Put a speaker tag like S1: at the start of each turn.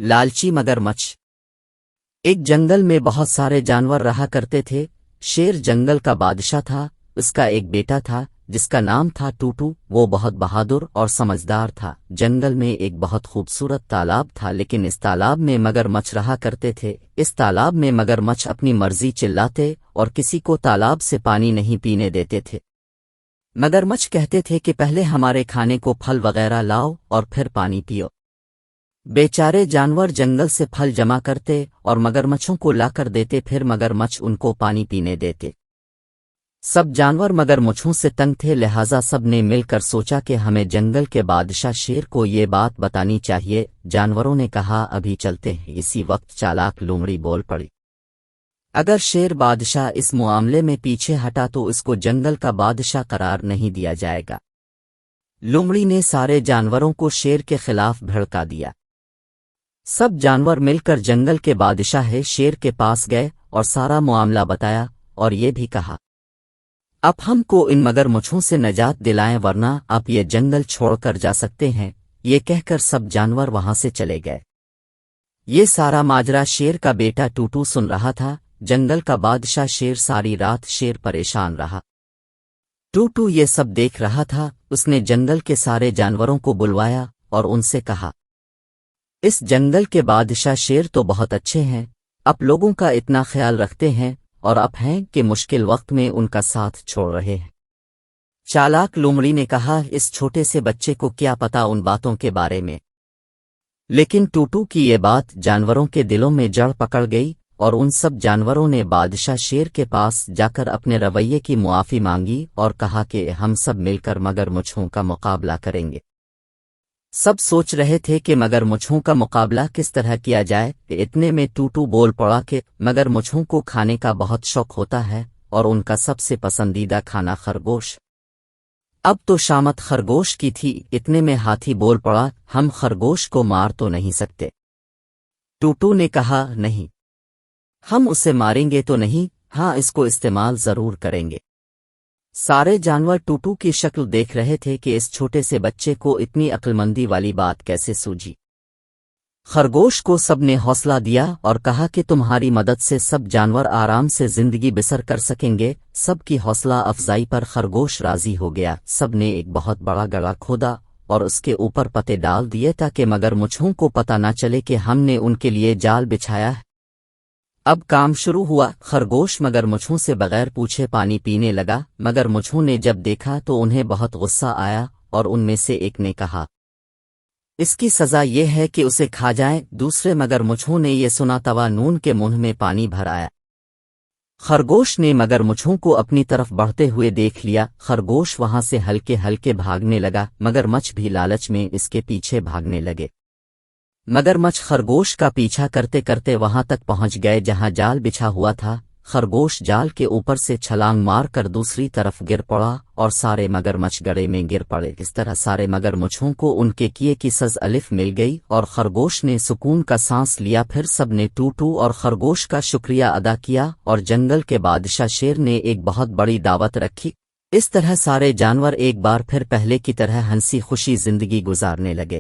S1: لالچی مگرمچھ۔ ایک جنگل میں بہت سارے جانور رہا کرتے تھے۔ شیر جنگل کا بادشاہ تھا۔ اس کا ایک بیٹا تھا جس کا نام تھا ٹوٹو۔ وہ بہت بہادر اور سمجھدار تھا۔ جنگل میں ایک بہت خوبصورت تالاب تھا، لیکن اس تالاب میں مگرمچھ رہا کرتے تھے۔ اس تالاب میں مگرمچھ اپنی مرضی چلاتے اور کسی کو تالاب سے پانی نہیں پینے دیتے تھے۔ مگرمچھ کہتے تھے کہ پہلے ہمارے کھانے کو پھل وغیرہ لاؤ اور پھر پانی پیو۔ بیچارے جانور جنگل سے پھل جمع کرتے اور مگرمچھوں کو لا کر دیتے، پھر مگرمچھ ان کو پانی پینے دیتے۔ سب جانور مگرمچھوں سے تنگ تھے، لہٰذا سب نے مل کر سوچا کہ ہمیں جنگل کے بادشاہ شیر کو یہ بات بتانی چاہیے۔ جانوروں نے کہا ابھی چلتے ہیں۔ اسی وقت چالاک لومڑی بول پڑی، اگر شیر بادشاہ اس معاملے میں پیچھے ہٹا تو اس کو جنگل کا بادشاہ قرار نہیں دیا جائے گا۔ لومڑی نے سارے جانوروں کو شیر کے خلاف بھڑکا دیا۔ سب جانور مل کر جنگل کے بادشاہ شیر کے پاس گئے اور سارا معاملہ بتایا، اور یہ بھی کہا اب ہم کو ان مگرمچھوں سے نجات دلائیں ورنہ آپ یہ جنگل چھوڑ کر جا سکتے ہیں۔ یہ کہہ کر سب جانور وہاں سے چلے گئے۔ یہ سارا ماجرا شیر کا بیٹا ٹوٹو سن رہا تھا۔ جنگل کا بادشاہ شیر ساری رات شیر پریشان رہا۔ ٹوٹو یہ سب دیکھ رہا تھا۔ اس نے جنگل کے سارے جانوروں کو بلوایا اور ان سے کہا اس جنگل کے بادشاہ شیر تو بہت اچھے ہیں، آپ لوگوں کا اتنا خیال رکھتے ہیں اور اب ہیں کہ مشکل وقت میں ان کا ساتھ چھوڑ رہے ہیں۔ چالاک لومڑی نے کہا اس چھوٹے سے بچے کو کیا پتا ان باتوں کے بارے میں، لیکن ٹوٹو کی یہ بات جانوروں کے دلوں میں جڑ پکڑ گئی اور ان سب جانوروں نے بادشاہ شیر کے پاس جا کر اپنے رویے کی معافی مانگی اور کہا کہ ہم سب مل کر مگرمچھوں کا مقابلہ کریں گے۔ سب سوچ رہے تھے کہ مگرمچھوں کا مقابلہ کس طرح کیا جائے کہ اتنے میں ٹوٹو بول پڑا کہ مگرمچھوں کو کھانے کا بہت شوق ہوتا ہے اور ان کا سب سے پسندیدہ کھانا خرگوش۔ اب تو شامت خرگوش کی تھی۔ اتنے میں ہاتھی بول پڑا ہم خرگوش کو مار تو نہیں سکتے۔ ٹوٹو نے کہا نہیں، ہم اسے ماریں گے تو نہیں، ہاں اس کو استعمال ضرور کریں گے۔ سارے جانور ٹوٹو کی شکل دیکھ رہے تھے کہ اس چھوٹے سے بچے کو اتنی عقلمندی والی بات کیسے سوجھی۔ خرگوش کو سب نے حوصلہ دیا اور کہا کہ تمہاری مدد سے سب جانور آرام سے زندگی بسر کر سکیں گے۔ سب کی حوصلہ افزائی پر خرگوش راضی ہو گیا۔ سب نے ایک بہت بڑا گڑھا کھودا اور اس کے اوپر پتے ڈال دیے تاکہ مگرمچھوں کو پتہ نہ چلے کہ ہم نے ان کے لیے جال بچھایا ہے۔ اب کام شروع ہوا۔ خرگوش مگرمچھوں سے بغیر پوچھے پانی پینے لگا۔ مگرمچھوں نے جب دیکھا تو انہیں بہت غصہ آیا اور ان میں سے ایک نے کہا اس کی سزا یہ ہے کہ اسے کھا جائیں۔ دوسرے مگرمچھوں نے یہ سنا توا نون کے منہ میں پانی بھر آیا۔ خرگوش نے مگرمچھوں کو اپنی طرف بڑھتے ہوئے دیکھ لیا۔ خرگوش وہاں سے ہلکے ہلکے بھاگنے لگا۔ مگرمچھ بھی لالچ میں اس کے پیچھے بھاگنے لگے۔ مگرمچھ خرگوش کا پیچھا کرتے کرتے وہاں تک پہنچ گئے جہاں جال بچھا ہوا تھا۔ خرگوش جال کے اوپر سے چھلانگ مار کر دوسری طرف گر پڑا اور سارے مگرمچھ گڑھے میں گر پڑے۔ اس طرح سارے مگرمچھوں کو ان کے کیے کی سزا مل گئی اور خرگوش نے سکون کا سانس لیا۔ پھر سب نے ٹوٹو اور خرگوش کا شکریہ ادا کیا اور جنگل کے بادشاہ شیر نے ایک بہت بڑی دعوت رکھی۔ اس طرح سارے جانور ایک بار پھر پہلے کی طرح ہنسی خوشی زندگی گزارنے لگے۔